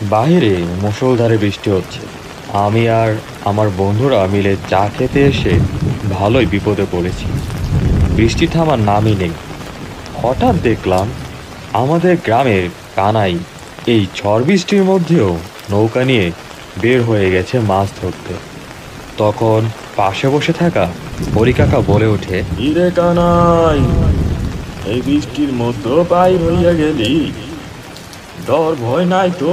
বাহিরে মুষলধারে বৃষ্টি হচ্ছে। আমি আর আমার বন্ধুরা মিলে চা খেতে এসে ভালোই বিপদে পড়েছি। বৃষ্টি থামার নামই নেই। হঠাৎ দেখলাম আমাদের গ্রামের কানাই এই ঝড় বৃষ্টির মধ্যেও নৌকা নিয়ে বের হয়ে গেছে মাছ ধরতে। তখন পাশে বসে থাকা হরি কাকা বলে ওঠে, ইরে কানাই, এই বৃষ্টির মধ্যে বাইর হইয়া গেলি, ডর ভয় নাই তো?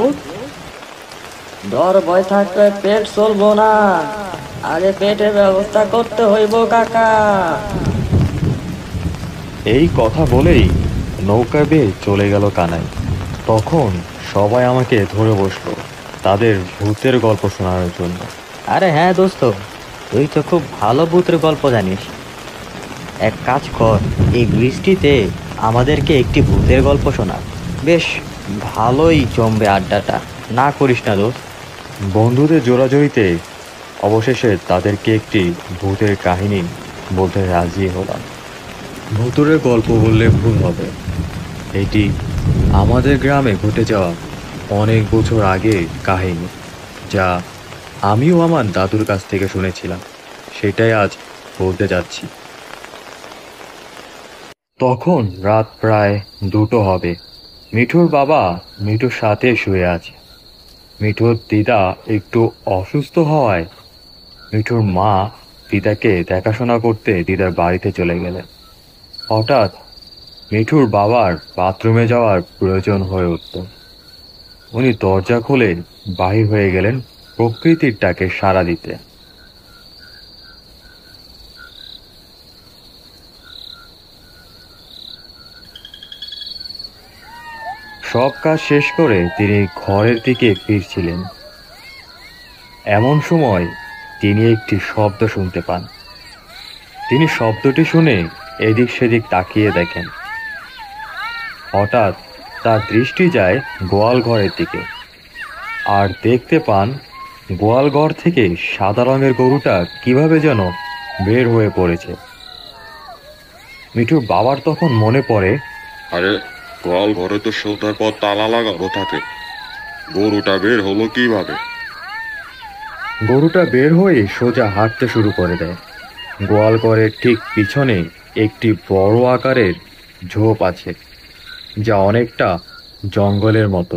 ডর ভয় থাকলে পেট চলবো না, আগে পেটের ব্যবস্থা করতে হইব কাকা। এই কথা বলেই নৌকা বেয়ে চলে গেল কানাই। তখন সবাই আমাকে ধরে বসলো তাদের ভূতের গল্প শোনানোর জন্য। আরে হ্যাঁ দোস্ত, তুই তো খুব ভালো ভূতের গল্প জানিস। এক কাজ কর, এই বৃষ্টিতে আমাদেরকে একটি ভূতের গল্প শোনা। বেশ ভালোই জমবে আড্ডাটা, না করিস না দোস্ত? বন্ধুদের জোরাজোরিতে অবশেষে তাদেরকে একটি ভূতের কাহিনী বলতে রাজি হলাম। ভূতুরের গল্প বললে ভুল হবে। এটি আমাদের গ্রামে ঘটে যাওয়া অনেক বছর আগের কাহিনী, যা আমিও আমার দাদুর কাছ থেকে শুনেছিলাম। সেটাই আজ বলতে যাচ্ছি। তখন রাত প্রায় 2টো হবে। মিঠুর বাবা মিঠুর সাথে শুয়ে আছে। মিঠুর দিদা একটু অসুস্থ হওয়ায় মিঠুর মা দিদাকে দেখাশোনা করতে দিদার বাড়িতে চলে গেলেন। হঠাৎ মিঠুর বাবার বাথরুমে যাওয়ার প্রয়োজন হয়ে উঠল। উনি দরজা খুলে বাহির হয়ে গেলেন প্রকৃতির ডাকে সাড়া দিতে। সব কাজ শেষ করে তিনি ঘরের দিকে ফিরছিলেন। এমন সময় তিনি একটি শব্দ শুনতে পান। তিনি শব্দটি শুনে এদিক সেদিক তাকিয়ে দেখেন। হঠাৎ তার দৃষ্টি যায় গোয়াল ঘরের দিকে, আর দেখতে পান গোয়াল ঘর থেকে সাদা রঙের গরুটা কিভাবে যেন বের হয়ে পড়েছে। মিঠুর বাবার তখন মনে পড়ে, আরে, গোয়াল ঘরে তো সন্ধ্যার পর তালা লাগানো থাকে, গরুটা বের হলো কিভাবে? গরুটা বের হয়ে সোজা হাঁটতে শুরু করে দেয়। গোয়াল ঘরের ঠিক পিছনে একটি বড় আকারের ঝোপ আছে, যা অনেকটা জঙ্গলের মতো।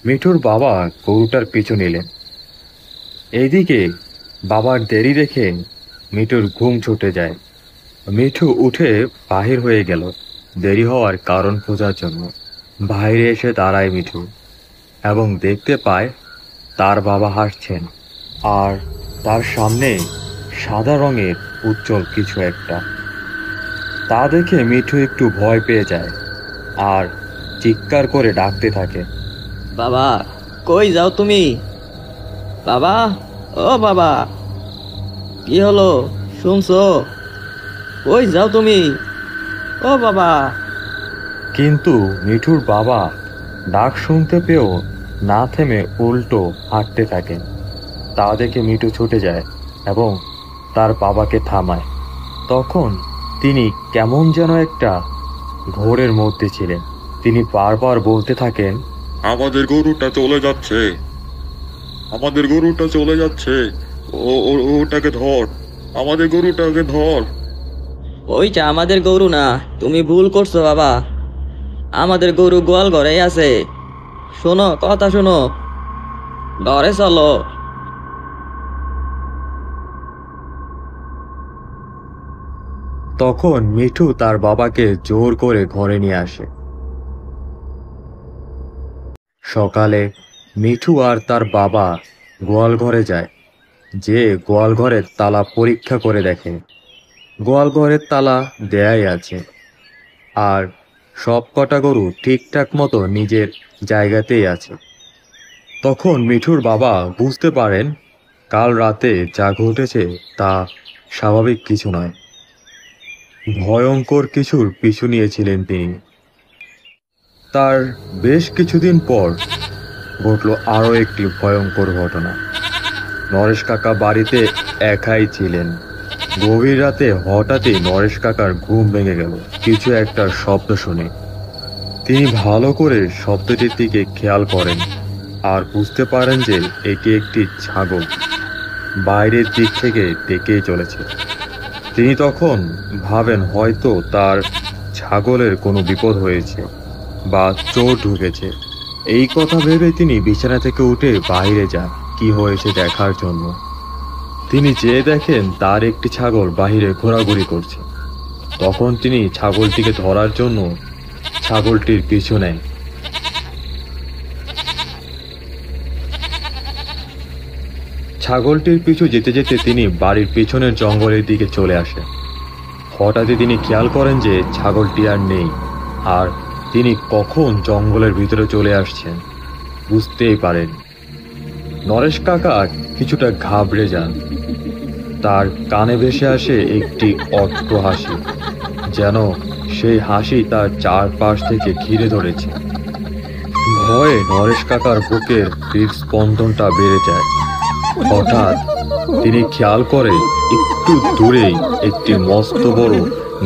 মিঠুর বাবা গরুটার পিছু নিলেন। এইদিকে বাবার দেরি দেখে মিঠুর ঘুম ছুটে যায়। মিঠু উঠে বাহির হয়ে গেল দেরি হওয়ার কারণ খোঁজার জন্য। বাইরে এসে দাঁড়ায় মিঠু এবং দেখতে পায় তার বাবা হাসছেন, আর তার সামনে সাদা রঙের উজ্জ্বল কিছু একটা। তা দেখে মিঠু একটু ভয় পেয়ে যায় আর চিৎকার করে ডাকতে থাকে, বাবা, কই যাও তুমি? বাবা, ও বাবা, কি হলো শুনছো? কই যাও তুমি? ও বাবা। কিন্তু মিঠুর বাবা ডাক শুনতে পেয়েও না থেমে উল্টো হাঁটতে থাকেন। তা দেখে মিঠু ছুটে যায় এবং তার বাবাকে থামায়। তখন তিনি কেমন যেন একটা ঘোরের মধ্যে ছিলেন। তিনি বারবার বলতে থাকেন, আমাদের গরুটা চলে যাচ্ছে, আমাদের গরুটা চলে যাচ্ছে, ওটাকে ধর, আমাদের গরুটাকে ধর। ওইটা আমাদের গরু না, তুমি ভুল করছো বাবা। আমাদের গরু গোয়াল ঘরেই আছে। শোনো, কথা শোনো, ঘরে চলো। তখন মিঠু তার বাবাকে জোর করে ঘরে নিয়ে আসে। সকালে মিঠু আর তার বাবা গোয়াল ঘরে যায়। যে গোয়াল ঘরের তালা পরীক্ষা করে দেখে গোয়াল ঘরের তালা দেয়াই আছে, আর সব কটা গরু ঠিকঠাক মতো নিজের জায়গাতেই আছে। তখন মিঠুর বাবা বুঝতে পারেন কাল রাতে যা ঘটেছে তা স্বাভাবিক কিছু নয়। ভয়ঙ্কর কিছুর পিছু নিয়েছিলেন তিনি। তার বেশ কিছুদিন পর ঘটল আরও একটি ভয়ঙ্কর ঘটনা। নরেশ কাকা বাড়িতে একাই ছিলেন। গভীর রাতে হঠাৎই নরেশ কাকার ঘুম ভেঙে গেল কিছু একটা শব্দ শুনে। তিনি ভালো করে শব্দটির দিকে খেয়াল করেন আর বুঝতে পারেন যে এটি একটি ছাগল বাইরের দিক থেকে ডেকেই চলেছে। তিনি তখন ভাবেন হয়তো তার ছাগলের কোনো বিপদ হয়েছে বা চোর ঢুকেছে। এই কথা ভেবে তিনি বিছানা থেকে উঠে বাইরে যান কি হয়েছে দেখার জন্য। তিনি যেয়ে দেখেন তার একটি ছাগল বাহিরে ঘোরাঘুরি করছে। তখন তিনি ছাগলটিকে ধরার জন্য ছাগলটির পিছু নেয়। ছাগলটির পিছু যেতে যেতে তিনি বাড়ির পিছনের জঙ্গলের দিকে চলে আসেন। হঠাৎই তিনি খেয়াল করেন যে ছাগলটি আর নেই, আর তিনি কখন জঙ্গলের ভিতরে চলে আসছেন বুঝতেই পারেন। নরেশ কাকা কিছুটা ঘাবড়ে যান। তার কানে ভেসে আসে একটি অট্ট হাসি, যেন সেই হাসি তার চারপাশ থেকে ঘিরে ধরেছে। ভয়ে নরেশ কাকার বুকের হৃদস্পন্দনটা বেড়ে যায়। হঠাৎ তিনি খেয়াল করে একটু দূরেই একটি মস্ত বড়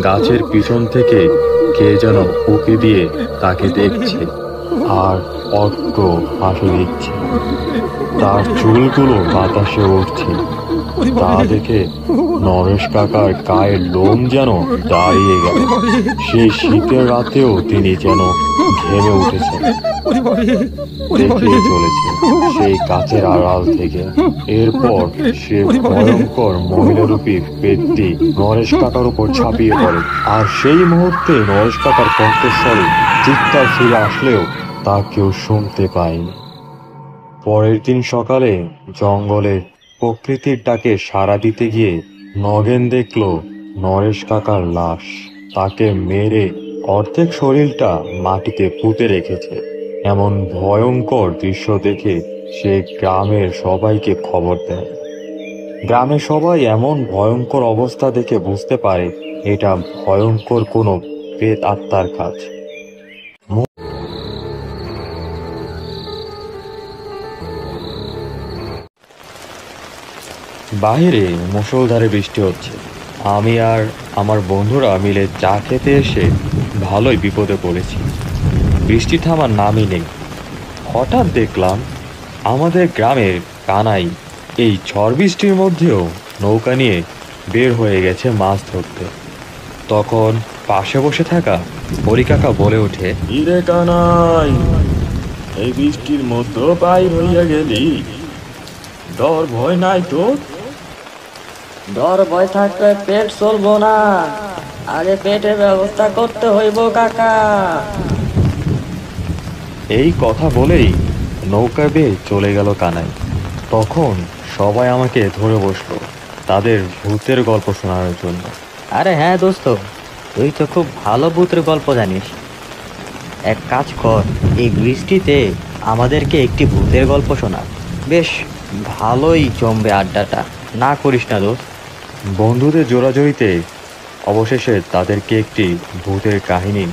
গাছের পিছন থেকে কে যেন উঁকি দিয়ে তাকে দেখছে আর অট্ট হাসি দিচ্ছে। তার চুলগুলো বাতাসে উঠছে। তা দেখে নরেশ কাকার গায়ের লোম যেন দাঁড়িয়ে গেল। সেই শীতের রাতেও তিনি যেন ঘেমে উঠেছেন। দেখে চলেছে সেই গাছের আড়াল থেকে। এরপর সে ভয়ঙ্কর মহিলারূপী পেটটি নরেশ কাকার উপর ঝাঁপিয়ে পড়ে। আর সেই মুহূর্তে নরেশ কাকার কণ্ঠস্বরে চিৎকার ফিরে আসলেও তা কেউ শুনতে পায়নি। পরের দিন সকালে জঙ্গলে প্রকৃতির ডাকে সাড়া দিতে গিয়ে নগেন দেখল নরেশ কাকার লাশ। তাকে মেরে অর্ধেক শরীরটা মাটিতে পুঁতে রেখেছে। এমন ভয়ঙ্কর দৃশ্য দেখে সে গ্রামের সবাইকে খবর দেয়। গ্রামের সবাই এমন ভয়ঙ্কর অবস্থা দেখে বুঝতে পারে এটা ভয়ঙ্কর কোনো প্রেত আত্মার কাজ। বাইরে মুষলধারে বৃষ্টি হচ্ছে। আমি আর আমার বন্ধুরা মিলে চা খেতে এসে ভালোই বিপদে পড়েছি। বৃষ্টি থামার নামই নেই। হঠাৎ দেখলাম আমাদের গ্রামের কানাই এই ঝড় বৃষ্টির মধ্যেও নৌকা নিয়ে বের হয়ে গেছে মাছ ধরতে। তখন পাশে বসে থাকা হরিকাকা বলে ওঠে, ইরে কানাই, এই বৃষ্টির মধ্যে বাইর হইয়া গেলি, ডর ভয় নাই তোর? ডর ভয় থাকলে পেট চলবো না, আগে পেটের ব্যবস্থা করতে হইব কাকা। এই কথা বলেই নৌকা বেয়ে চলে গেল কানাই। তখন সবাই আমাকে ধরে বসলো তাদের ভূতের গল্প শোনানোর জন্য। আরে হ্যাঁ দোস্ত, তুই তো খুব ভালো ভূতের গল্প জানিস। এক কাজ কর, এই বৃষ্টিতে আমাদেরকে একটি ভূতের গল্প শোনা। বেশ ভালোই জমবে আড্ডাটা, না করিস না দোস্ত? বন্ধুদের জোরাজোরিতে অবশেষে তাদেরকে একটি ভূতের কাহিনী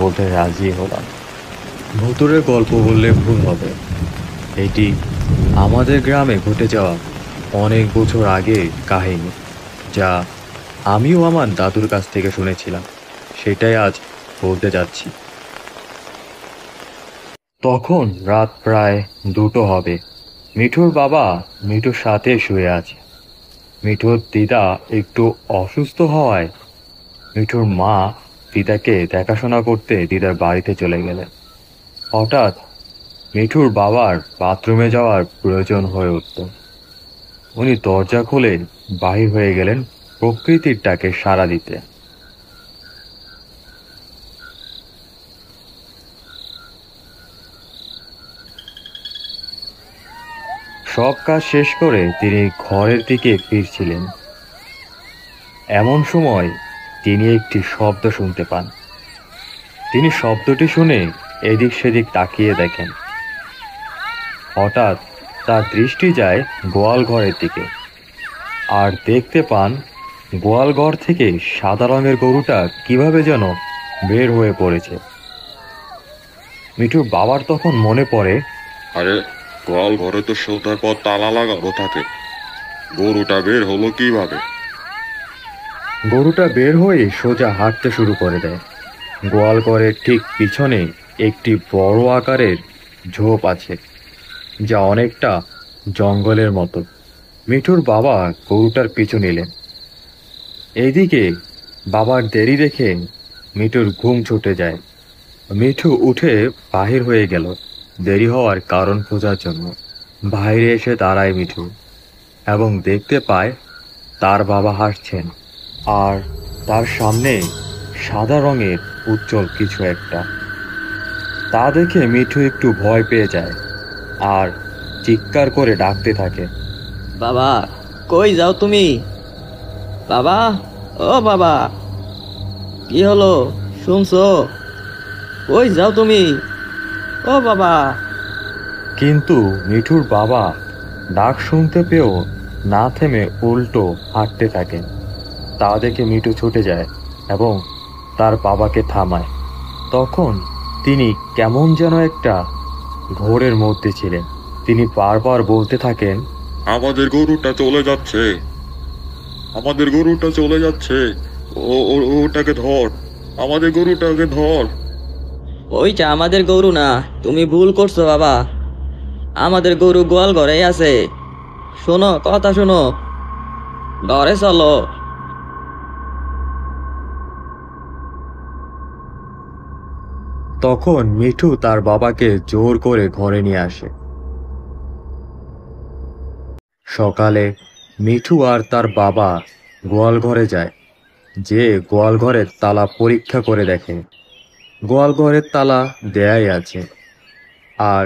বলতে রাজি হলাম। ভূতুরের গল্প বললে ভুল হবে। এটি আমাদের গ্রামে ঘটে যাওয়া অনেক বছর আগের কাহিনী, যা আমিও আমার দাদুর কাছ থেকে শুনেছিলাম। সেটাই আজ বলতে যাচ্ছি। তখন রাত প্রায় 2টো হবে। মিঠুর বাবা মিঠুর সাথে শুয়ে আছে। মিঠুর দিদা একটু অসুস্থ হওয়ায় মিঠুর মা দিদাকে দেখাশোনা করতে দিদার বাড়িতে চলে গেলেন। হঠাৎ মিঠুর বাবার বাথরুমে যাওয়ার প্রয়োজন হয়ে উঠল। উনি দরজা খুলে বাহির হয়ে গেলেন প্রকৃতির ডাকে সাড়া দিতে। সব কাজ শেষ করে তিনি ঘরের দিকে ফিরছিলেন। এমন সময় তিনি একটি শব্দ শুনতে পান। তিনি শব্দটি শুনে এদিক সেদিক তাকিয়ে দেখেন। হঠাৎ তার দৃষ্টি যায় গোয়াল ঘরের দিকে, আর দেখতে পান গোয়াল ঘর থেকে সাদা রঙের গরুটা কিভাবে যেন বের হয়ে পড়েছে। মিঠুর বাবার তখন মনে পড়ে, আরে গোয়াল ঘরে তো সন্ধ্যার পর তালা লাগানো থাকে, গরুটা বের হলো কিভাবে? গরুটা বের হয়ে সোজা হাঁটতে শুরু করে দেয়। গোয়াল ঘরের ঠিক পিছনে একটি বড় আকারের ঝোপ আছে, যা অনেকটা জঙ্গলের মতো। মিঠুর বাবা গরুটার পিছু নিলেন। এইদিকে বাবার দেরি দেখে মিঠুর ঘুম ছুটে যায়। মিঠু উঠে বাহির হয়ে গেল দেরি হওয়ার কারণ খোঁজার জন্য। বাইরে এসে দাঁড়ায় মিঠু এবং দেখতে পায় তার বাবা হাসছেন, আর তার সামনে সাদা রঙের উজ্জ্বল কিছু একটা। তা দেখে মিঠু একটু ভয় পেয়ে যায় আর চিৎকার করে ডাকতে থাকে। বাবা, কই যাও তুমি? বাবা, ও বাবা, কি হলো শুনছো? কই যাও তুমি? ও বাবা। কিন্তু মিঠুর বাবা ডাক শুনতে পেয়েও না থেমে উল্টো হাঁটতে থাকেন। তা দেখে মিঠু ছুটে যায় এবং তার বাবাকে থামায়। তখন তিনি কেমন যেন একটা ঘোরের মধ্যে ছিলেন। তিনি বারবার বলতে থাকেন, আমাদের গরুটা চলে যাচ্ছে, আমাদের গরুটা চলে যাচ্ছে, ওটাকে ধর, আমাদের গরুটাকে ধর। ওইটা আমাদের গরু না, তুমি ভুল করছো বাবা। আমাদের গরু গোয়াল ঘরেই আছে। শোনো, কথা শোনো, ঘরে চলো। তখন মিঠু তার বাবাকে জোর করে ঘরে নিয়ে আসে। সকালে মিঠু আর তার বাবা গোয়াল ঘরে যায়। যে গোয়াল ঘরের তালা পরীক্ষা করে দেখে গোয়াল ঘরের তালা দেয়াই আছে, আর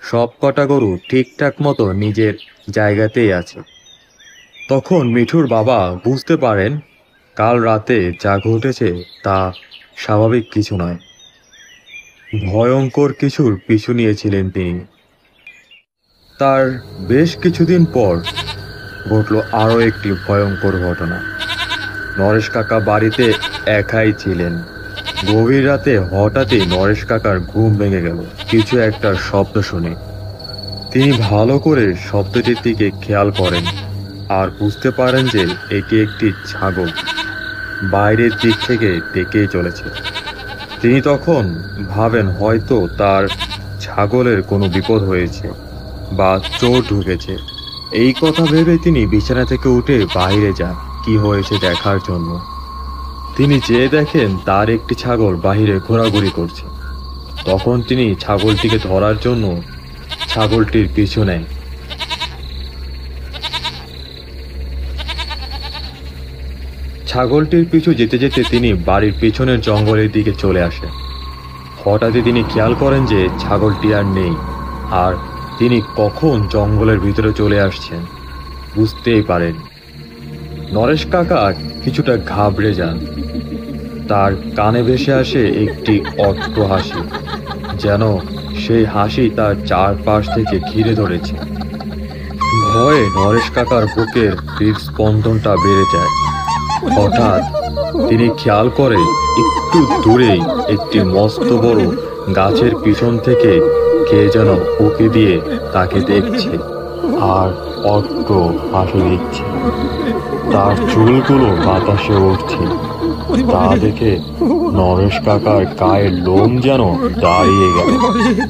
সব কটা গরু ঠিকঠাক মতো নিজের জায়গাতেই আছে। তখন মিঠুর বাবা বুঝতে পারেন কাল রাতে যা ঘটেছে তা স্বাভাবিক কিছু নয়, ভয়ঙ্কর কিছুর পিছু নিয়েছিলেন তিনি। তার বেশ কিছুদিন পর ঘটল আরও একটি ভয়ঙ্কর ঘটনা। নরেশ কাকা বাড়িতে একাই ছিলেন। গভীর রাতে হঠাৎই নরেশ কাকার ঘুম ভেঙে গেল কিছু একটা শব্দ শুনে। তিনি ভালো করে শব্দটির দিকে খেয়াল করেন আর বুঝতে পারেন যে এটি একটি ছাগল বাইরের দিক থেকে ডেকেই চলেছে। তিনি তখন ভাবেন হয়তো তার ছাগলের কোনো বিপদ হয়েছে বা চোর ঢুকেছে। এই কথা ভেবে তিনি বিছানা থেকে উঠে বাইরে যান কি হয়েছে দেখার জন্য। তিনি যেয়ে দেখেন তার একটি ছাগল বাহিরে ঘোরাঘুরি করছে। তখন তিনি ছাগলটিকে ধরার জন্য ছাগলটির পিছু নেয়। ছাগলটির পিছু যেতে যেতে তিনি বাড়ির পিছনের জঙ্গলের দিকে চলে আসেন। হঠাৎই তিনি খেয়াল করেন যে ছাগলটি আর নেই, আর তিনি কখন জঙ্গলের ভিতরে চলে আসছেন বুঝতেই পারেন। নরেশ কাকা কিছুটা ঘাবড়ে যান। তার কানে ভেসে আসে একটি অট্ট হাসি, যেন সেই হাসি তার চারপাশ থেকে ঘিরে ধরেছে। ভয়ে নরেশ কাকার বুকের হৃদস্পন্দনটা বেড়ে যায়। হঠাৎ তিনি খেয়াল করে একটু দূরেই একটি মস্ত বড় গাছের পিছন থেকে কে যেন উঁকি দিয়ে তাকে দেখছে আর অট্ট হাসি দিচ্ছে। তার চুলগুলো বাতাসে উঠছে। তা দেখে নরেশ কাকার গায়ের লোম যেন দাঁড়িয়ে গেল।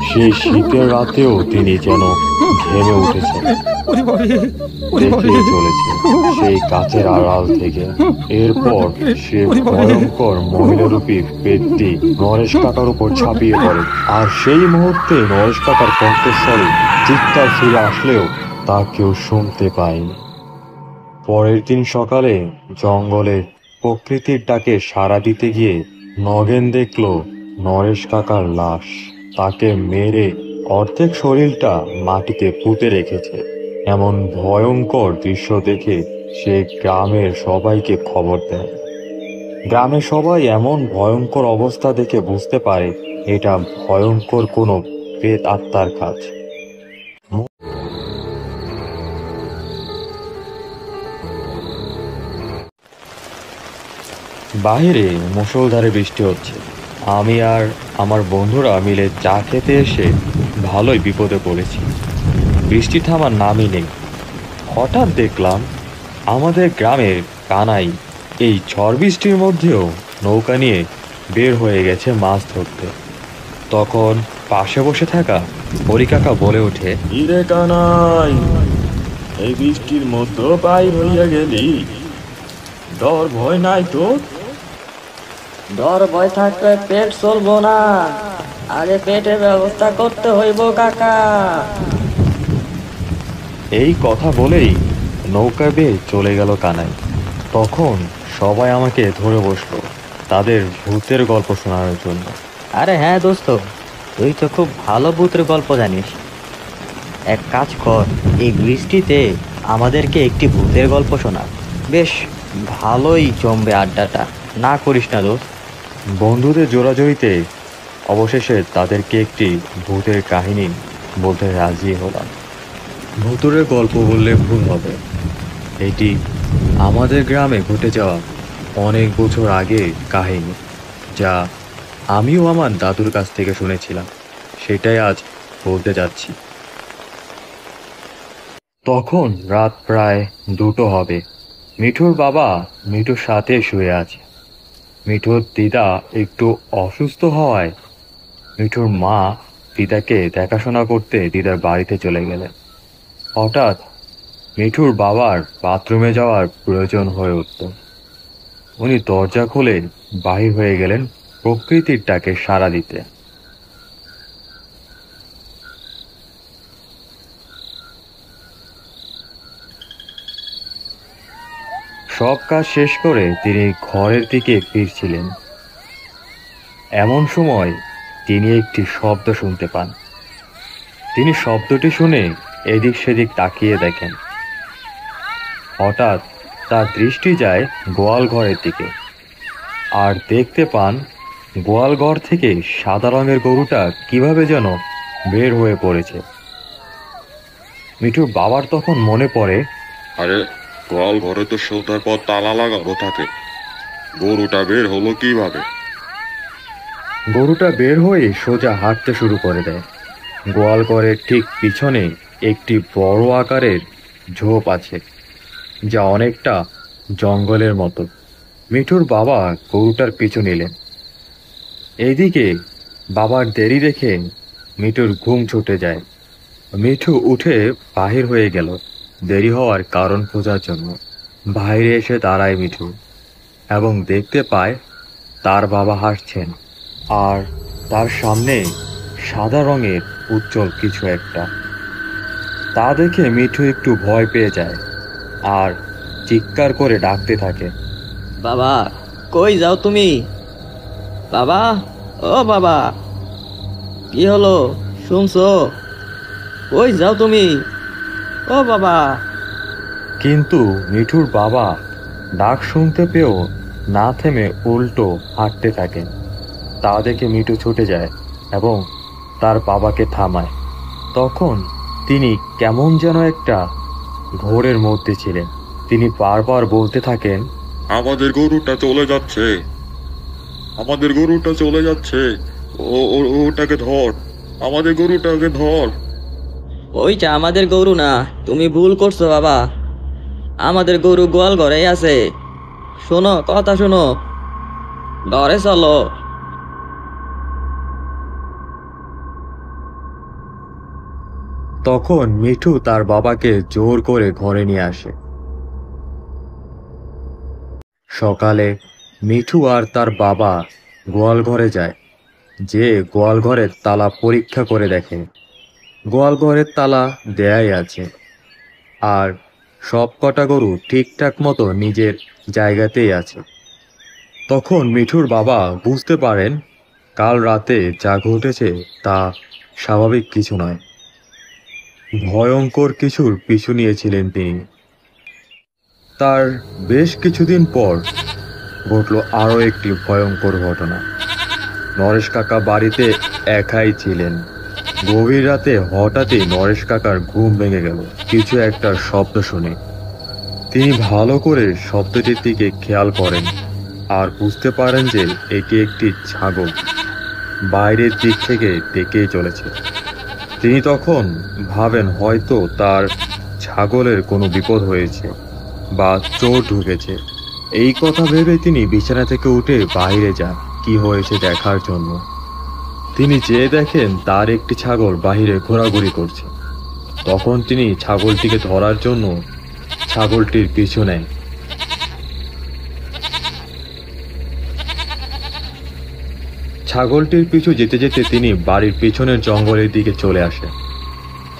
সেই শীতের রাতেও তিনি যেন ঘেমে উঠেছেন। দেখে চলেছে সেই গাছের আড়াল থেকে। এরপর সে ভয়ঙ্কর মহিলারূপী পেটটি নরেশ কাকার উপর ঝাঁপিয়ে পড়ে, আর সেই মুহূর্তে নরেশ কাকার কণ্ঠস্বরে চিৎকার ফিরে আসলেও তা কেউ শুনতে পায়নি। পরের দিন সকালে জঙ্গলে প্রকৃতির ডাকে সাড়া দিতে গিয়ে নগেন দেখল নরেশ কাকার লাশ। তাকে মেরে অর্ধেক শরীরটা মাটিতে পুঁতে রেখেছে। এমন ভয়ঙ্কর দৃশ্য দেখে সে গ্রামের সবাইকে খবর দেয়। গ্রামের সবাই এমন ভয়ঙ্কর অবস্থা দেখে বুঝতে পারে এটা ভয়ঙ্কর কোনো প্রেত আত্মার কাজ। বাইরে মুষলধারে বৃষ্টি হচ্ছে। আমি আর আমার বন্ধুরা মিলে চা খেতে এসে ভালোই বিপদে পড়েছি। বৃষ্টি থামার নামই নেই। হঠাৎ দেখলাম আমাদের গ্রামের কানাই এই ঝড় বৃষ্টির মধ্যেও নৌকা নিয়ে বের হয়ে গেছে মাছ ধরতে। তখন পাশে বসে থাকা হরি কাকা বলে ওঠে, ইরে কানাই, এই বৃষ্টির মধ্যে বাইর হইয়া গেলি, ডর ভয় নাই তোর? ডর ভয় থাকলে পেট চলবো না, আগে পেটের ব্যবস্থা করতে হইব কাকা। এই কথা বলেই নৌকা বেয়ে চলে গেল কানাই। তখন সবাই আমাকে ধরে বসলো তাদের ভূতের গল্প শোনানোর জন্য। আরে হ্যাঁ দোস্ত, তুই তো খুব ভালো ভূতের গল্প জানিস। এক কাজ কর, এই বৃষ্টিতে আমাদেরকে একটি ভূতের গল্প শোনা। বেশ ভালোই জমবে আড্ডাটা, না করিস না দোস্ত? বন্ধুদের জোরাজোরিতে অবশেষে তাদেরকে একটি ভূতের কাহিনী বলতে রাজি হলাম। ভূতুরের গল্প বললে ভুল হবে, এটি আমাদের গ্রামে ঘটে যাওয়া অনেক বছর আগের কাহিনী, যা আমিও আমার দাদুর কাছ থেকে শুনেছিলাম, সেটাই আজ বলতে যাচ্ছি। তখন রাত প্রায় 2টো হবে। মিঠুর বাবা মিঠুর সাথে শুয়ে আছে। মিঠুর দিদা একটু অসুস্থ হওয়ায় মিঠুর মা দিদাকে দেখাশোনা করতে দিদার বাড়িতে চলে গেলেন। হঠাৎ মিঠুর বাবার বাথরুমে যাওয়ার প্রয়োজন হয়ে উঠল। উনি দরজা খুলে বাহির হয়ে গেলেন প্রকৃতির ডাকে সাড়া দিতে। সব কাজ শেষ করে তিনি ঘরের দিকে ফিরছিলেন। এমন সময় তিনি একটি শব্দ শুনতে পান। তিনি শব্দটি শুনে এদিক সেদিক তাকিয়ে দেখেন। হঠাৎ তার দৃষ্টি যায় গোয়াল ঘরের দিকে, আর দেখতে পান গোয়াল ঘর থেকে সাদা রঙের গরুটা কিভাবে যেন বের হয়ে পড়েছে। মিঠুর বাবার তখন মনে পড়ে, আরে গোয়াল ঘরে তো সোতার পর তালা লাগানো থাকে, গরুটা বের হলো কিভাবে? গরুটা বের হয়ে সোজা হাঁটতে শুরু করে দেয়। গোয়াল ঘরের ঠিক পিছনে একটি বড় আকারের ঝোপ আছে, যা অনেকটা জঙ্গলের মতো। মিঠুর বাবা গরুটার পিছু নিলেন। এইদিকে বাবার দেরি দেখে মিঠুর ঘুম ছুটে যায়। মিঠু উঠে বাহির হয়ে গেল দেরি হওয়ার কারণ খোঁজার জন্য। বাইরে এসে দাঁড়ায় মিঠু এবং দেখতে পায় তার বাবা হাসছেন, আর তার সামনে সাদা রঙের উজ্জ্বল কিছু একটা। তা দেখে মিঠু একটু ভয় পেয়ে যায় আর চিৎকার করে ডাকতে থাকে, বাবা, কই যাও তুমি? বাবা, ও বাবা, কি হলো শুনছো? কই যাও তুমি? ও বাবা। কিন্তু মিঠুর বাবা ডাক শুনতে পেয়েও না থেমে উল্টো হাঁটতে থাকেন। তা দেখে মিঠু ছুটে যায় এবং তার বাবাকে থামায়। তখন তিনি কেমন যেন একটা ঘোরের মধ্যে ছিলেন। তিনি বারবার বলতে থাকেন, আমাদের গরুটা চলে যাচ্ছে, আমাদের গরুটা চলে যাচ্ছে, ওটাকে ধর, আমাদের গরুটাকে ধর। ওইটা আমাদের গরু না, তুমি ভুল করছো বাবা। আমাদের গরু গোয়াল ঘরেই আছে। শোনো, কথা শোনো, ঘরে চলো। তখন মিঠু তার বাবাকে জোর করে ঘরে নিয়ে আসে। সকালে মিঠু আর তার বাবা গোয়াল ঘরে যায়। যে গোয়াল ঘরের তালা পরীক্ষা করে দেখে গোয়াল ঘরের তালা দেয়াই আছে, আর সব কটা গরু ঠিকঠাক মতো নিজের জায়গাতেই আছে। তখন মিঠুর বাবা বুঝতে পারেন কাল রাতে যা ঘটেছে তা স্বাভাবিক কিছু নয়, ভয়ঙ্কর কিছুর পিছু নিয়েছিলেন তিনি। তার বেশ কিছুদিন পর ঘটল আরও একটি ভয়ঙ্কর ঘটনা। নরেশ কাকা বাড়িতে একাই ছিলেন। গভীর রাতে হঠাৎই নরেশ কাকার ঘুম ভেঙে গেল কিছু একটা শব্দ শুনে। তিনি ভালো করে শব্দটির দিকে খেয়াল করেন আর বুঝতে পারেন যে এটি একটি ছাগল বাইরের দিক থেকে ডেকেই চলেছে। তিনি তখন ভাবেন হয়তো তার ছাগলের কোনো বিপদ হয়েছে বা চোর ঢুকেছে। এই কথা ভেবে তিনি বিছানা থেকে উঠে বাইরে যান কি হয়েছে দেখার জন্য। তিনি চেয়ে দেখেন তার একটি ছাগল বাহিরে ঘোরাঘুরি করছে। তখন তিনি ছাগলটিকে ধরার জন্য ছাগলটির পিছু নেয়। ছাগলটির পিছু যেতে যেতে তিনি বাড়ির পিছনের জঙ্গলের দিকে চলে আসেন।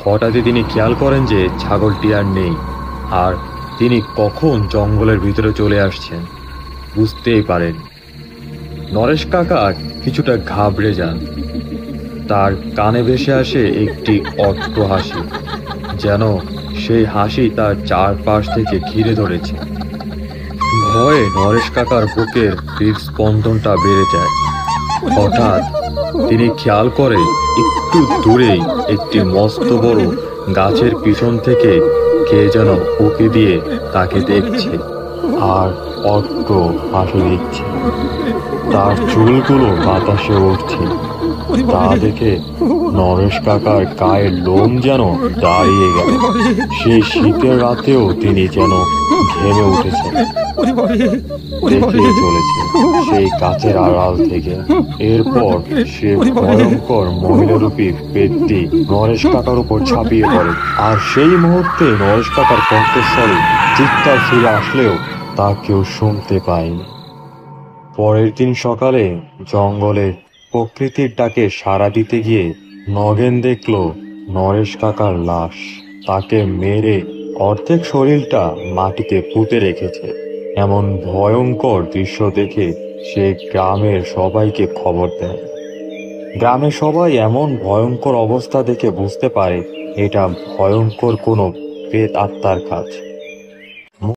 হঠাৎই তিনি খেয়াল করেন যে ছাগলটি আর নেই, আর তিনি কখন জঙ্গলের ভিতরে চলে আসছেন বুঝতেই পারেন। নরেশ কাকা কিছুটা ঘাবড়ে যান। তার কানে ভেসে আসে একটি অট্ট হাসি, যেন সেই হাসি তার চারপাশ থেকে ঘিরে ধরেছে। ভয়ে নরেশ কাকার বুকের হৃদস্পন্দনটা বেড়ে যায়। হঠাৎ তিনি খেয়াল করে একটু দূরেই একটি মস্ত বড় গাছের পিছন থেকে কে যেন উঁকি দিয়ে তাকে দেখছে আর অট্ট হাসি দিচ্ছে। তার চুলগুলো বাতাসে উঠছে। তা দেখে নরেশ কাকার গায়ের লোম যেন দাঁড়িয়ে গেল। সেই শীতের রাতেও তিনি যেন ঘেমে উঠেছেন। দেখে চলেছে সেই গাছের আড়াল থেকে। এরপর সে ভয়ঙ্কর মহিলারূপী পেটটি নরেশ কাকার উপর ঝাঁপিয়ে পড়ে। আর সেই মুহূর্তে নরেশ কাকার কণ্ঠস্বরে চিৎকার ফিরে আসলেও তা কেউ শুনতে পায়নি। পরের দিন সকালে জঙ্গলে প্রকৃতির ডাকে সাড়া দিতে গিয়ে নগেন দেখল নরেশ কাকার লাশ। তাকে মেরে অর্ধেক শরীরটা মাটিতে পুঁতে রেখেছে। এমন ভয়ঙ্কর দৃশ্য দেখে সে গ্রামের সবাইকে খবর দেয়। গ্রামের সবাই এমন ভয়ঙ্কর অবস্থা দেখে বুঝতে পারে এটা ভয়ঙ্কর কোনো প্রেত আত্মার কাজ।